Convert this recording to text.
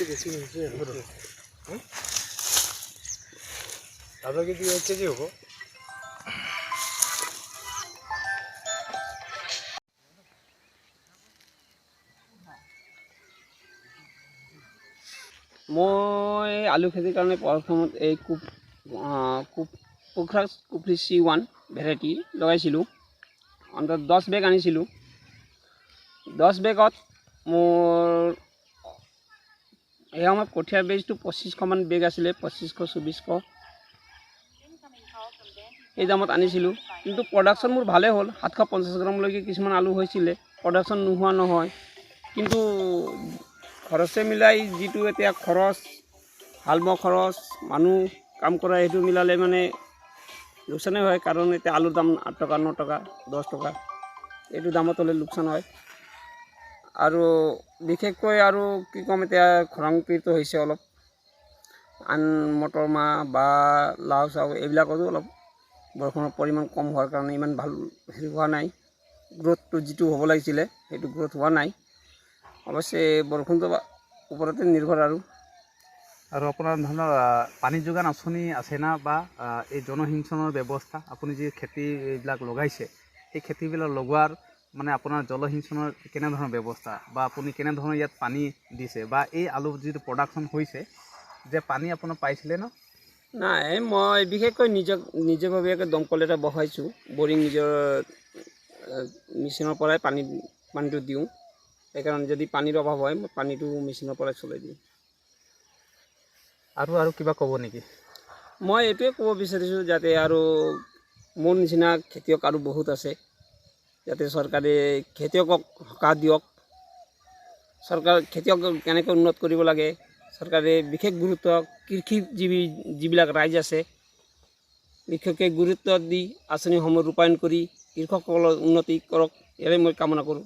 বেশি নিচে আধা কেজি 1 কেজি হব। মই আলু খেতিৰ কাৰণে প্ৰথমত এই পোখৰাজ কুফ্ৰি C1 ভেৰাইটি লগাইছিলোঁ। অন্তত 10 বেগ আনিছিলোঁ। 10 বেগত মোৰ এই সময়ত কঠীয়াৰ বেজটো 2500 মান বেগ আছিলে, 2500 2400 এই দামত আনিছিলোঁ। কিন্তু প্ৰডাকশ্যন মোৰ ভালেই হ'ল, 750 গ্ৰামলৈকে কিছুমান আলু হৈছিলে। প্ৰডাকশ্যন নোহোৱা নহয়, কিন্তু খৰচে মিলাই যিটো এতিয়া খৰচ, হাল বোৱা খৰচ, মানুহ কাম কৰা, সেইটো মিলালে মানে লোকচানেই হয়। কাৰণ এতিয়া আলুৰ দাম 8 টকা 9 টকা 10 টকা এইটো দামত হ'লে লোকচান হয়। আৰু বিশেষকৈ আৰু কি ক'ম, এতিয়া খৰাং পীড়িত হৈছে অলপ। আন মটৰ মাহ বা লাও চাও এইবিলাকতো অলপ বৰষুণৰ পৰিমাণ কম হোৱাৰ কাৰণে ইমান ভাল হেৰি হোৱা নাই। গ্ৰোথটো যিটো হ'ব লাগিছিলে সেইটো গ্ৰোথ হোৱা নাই। অৱশ্যে বৰষুণটো ওপৰতে নিৰ্ভৰ। আৰু আপোনাৰ ধৰণৰ পানী যোগান আঁচনি আছে না, বা এই জলসিঞ্চনৰ ব্যৱস্থা আপুনি যি খেতি এইবিলাক লগাইছে, সেই খেতিবিলাক লগোৱাৰ মানে আপোনাৰ জলসিঞ্চনৰ কেনেধৰণৰ ব্যৱস্থা, বা আপুনি কেনেধৰণৰ ইয়াত পানী দিছে, বা এই আলু যিটো প্ৰডাকশ্যন হৈছে যে পানী আপোনাৰ পাইছিলে ন? নাই, মই বিশেষকৈ নিজাববীয়াকৈ দমকল এটা বহাইছোঁ। বৰিং নিজৰ মেচিনৰ পৰাই পানীটো দিওঁ। সেইকাৰণে যদি পানীৰ অভাৱ হয় মই পানীটো মেচিনৰ পৰাই চলাই দিওঁ। আৰু কিবা ক'ব নেকি? মই এইটোৱে ক'ব বিচাৰিছোঁ, যাতে আৰু মোৰ নিচিনা খেতিয়ক আৰু বহুত আছে, যাতে চৰকাৰে খেতিয়কক সকাহ দিয়ক। খেতিয়ক কেনেকৈ উন্নত কৰিব লাগে, চৰকাৰে বিশেষ গুৰুত্ব, কৃষিজীৱী যিবিলাক ৰাইজ আছে বিশেষকৈ গুৰুত্ব দি আঁচনিসমূহ ৰূপায়ণ কৰি কৃষকসকলৰ উন্নতি কৰক, ইয়াৰে মই কামনা কৰোঁ।